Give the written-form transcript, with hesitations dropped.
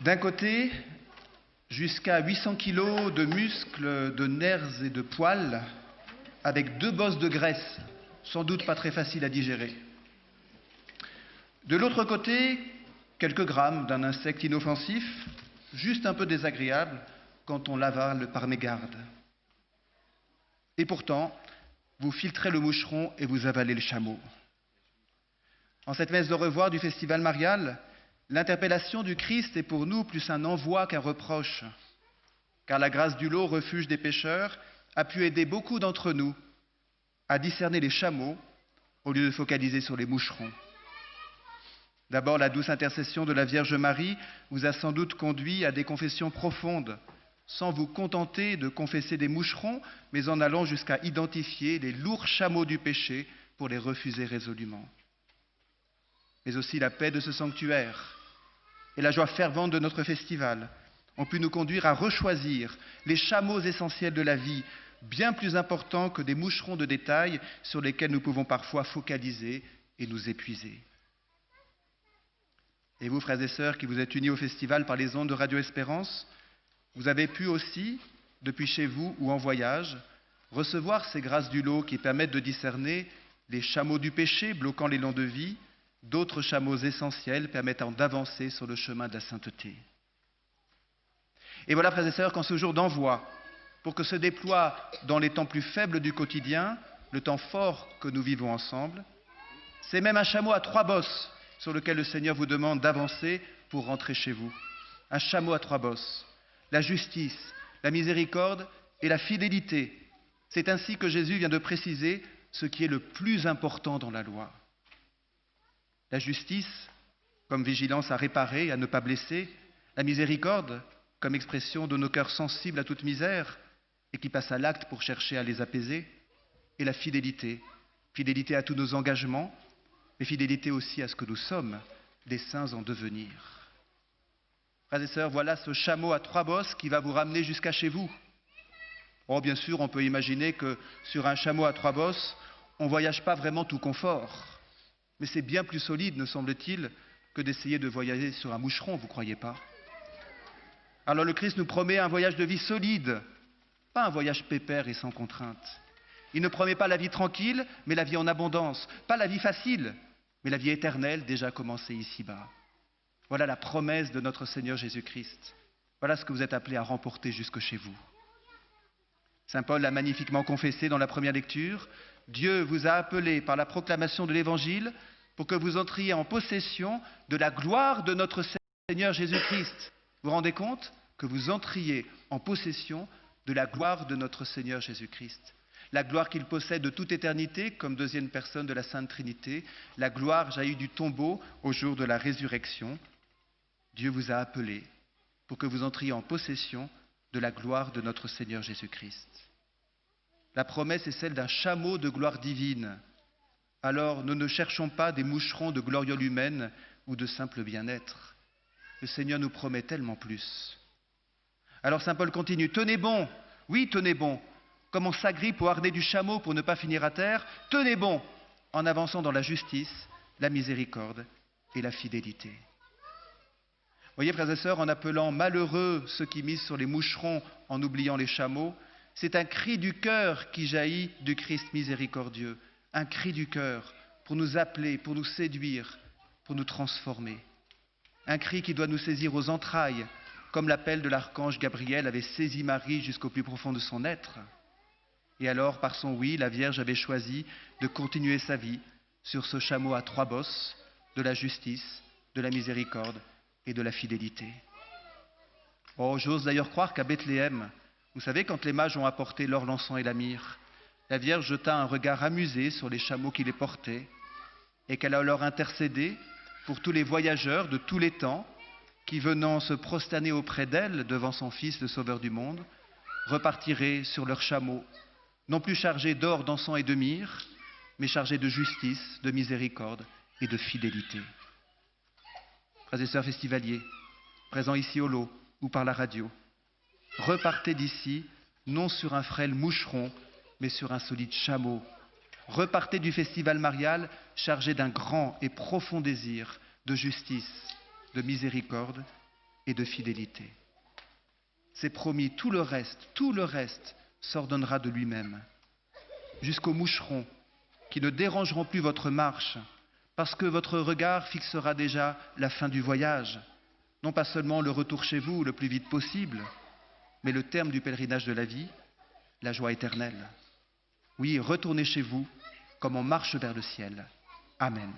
D'un côté, jusqu'à 800 kilos de muscles, de nerfs et de poils, avec 2 bosses de graisse, sans doute pas très faciles à digérer. De l'autre côté, quelques grammes d'un insecte inoffensif, juste un peu désagréable quand on l'avale par mégarde. Et pourtant, vous filtrez le moucheron et vous avalez le chameau. En cette messe de revoir du festival marial, l'interpellation du Christ est pour nous plus un envoi qu'un reproche, car la grâce du lot, refuge des pécheurs, a pu aider beaucoup d'entre nous à discerner les chameaux au lieu de focaliser sur les moucherons. D'abord, la douce intercession de la Vierge Marie vous a sans doute conduit à des confessions profondes, sans vous contenter de confesser des moucherons, mais en allant jusqu'à identifier les lourds chameaux du péché pour les refuser résolument. Mais aussi la paix de ce sanctuaire et la joie fervente de notre festival ont pu nous conduire à rechoisir les chameaux essentiels de la vie, bien plus importants que des moucherons de détail sur lesquels nous pouvons parfois focaliser et nous épuiser. Et vous, frères et sœurs, qui vous êtes unis au festival par les ondes de Radio Espérance, vous avez pu aussi, depuis chez vous ou en voyage, recevoir ces grâces du lot qui permettent de discerner les chameaux du péché bloquant l'élan de vie, d'autres chameaux essentiels permettant d'avancer sur le chemin de la sainteté. Et voilà, frères et sœurs, qu'en ce jour d'envoi, pour que se déploie dans les temps plus faibles du quotidien, le temps fort que nous vivons ensemble, c'est même un chameau à 3 bosses sur lequel le Seigneur vous demande d'avancer pour rentrer chez vous. Un chameau à 3 bosses. La justice, la miséricorde et la fidélité. C'est ainsi que Jésus vient de préciser ce qui est le plus important dans la loi. La justice, comme vigilance à réparer et à ne pas blesser. La miséricorde, comme expression de nos cœurs sensibles à toute misère et qui passent à l'acte pour chercher à les apaiser. Et la fidélité, fidélité à tous nos engagements, mais fidélité aussi à ce que nous sommes, des saints en devenir. Frères et sœurs, voilà ce chameau à 3 bosses qui va vous ramener jusqu'à chez vous. Oh, bien sûr, on peut imaginer que sur un chameau à 3 bosses, on ne voyage pas vraiment tout confort. Mais c'est bien plus solide, me semble-t-il, que d'essayer de voyager sur un moucheron, vous ne croyez pas? Alors le Christ nous promet un voyage de vie solide, pas un voyage pépère et sans contrainte. Il ne promet pas la vie tranquille, mais la vie en abondance. Pas la vie facile, mais la vie éternelle déjà commencée ici-bas. Voilà la promesse de notre Seigneur Jésus-Christ. Voilà ce que vous êtes appelés à remporter jusque chez vous. Saint Paul l'a magnifiquement confessé dans la première lecture. Dieu vous a appelés par la proclamation de l'Évangile pour que vous entriez en possession de la gloire de notre Seigneur Jésus-Christ. Vous vous rendez compte que vous entriez en possession de la gloire de notre Seigneur Jésus-Christ. La gloire qu'il possède de toute éternité comme deuxième personne de la Sainte Trinité. La gloire jaillie du tombeau au jour de la résurrection. Dieu vous a appelés pour que vous entriez en possession de la gloire de notre Seigneur Jésus-Christ. La promesse est celle d'un chameau de gloire divine. Alors, nous ne cherchons pas des moucherons de gloriole humaine ou de simple bien-être. Le Seigneur nous promet tellement plus. Alors Saint Paul continue, tenez bon, oui, tenez bon, comme on s'agrippe au harnais du chameau pour ne pas finir à terre, tenez bon, en avançant dans la justice, la miséricorde et la fidélité. Voyez, frères et sœurs, en appelant malheureux ceux qui misent sur les moucherons en oubliant les chameaux, c'est un cri du cœur qui jaillit du Christ miséricordieux, un cri du cœur pour nous appeler, pour nous séduire, pour nous transformer. Un cri qui doit nous saisir aux entrailles, comme l'appel de l'archange Gabriel avait saisi Marie jusqu'au plus profond de son être. Et alors, par son oui, la Vierge avait choisi de continuer sa vie sur ce chameau à 3 bosses de la justice, de la miséricorde et de la fidélité. Oh, j'ose d'ailleurs croire qu'à Bethléem, vous savez, quand les mages ont apporté l'or, l'encens et la myrrhe, la Vierge jeta un regard amusé sur les chameaux qui les portaient et qu'elle a alors intercédé pour tous les voyageurs de tous les temps qui, venant se prosterner auprès d'elle devant son Fils, le Sauveur du monde, repartiraient sur leurs chameaux, non plus chargés d'or, d'encens et de myrrhe, mais chargés de justice, de miséricorde et de fidélité. Frères et sœurs festivaliers, présents ici au lot ou par la radio, repartez d'ici, non sur un frêle moucheron, mais sur un solide chameau. Repartez du festival marial chargé d'un grand et profond désir de justice, de miséricorde et de fidélité. C'est promis, tout le reste s'ordonnera de lui-même, jusqu'aux moucherons qui ne dérangeront plus votre marche, parce que votre regard fixera déjà la fin du voyage, non pas seulement le retour chez vous le plus vite possible, mais le terme du pèlerinage de la vie, la joie éternelle. Oui, retournez chez vous comme on marche vers le ciel. Amen.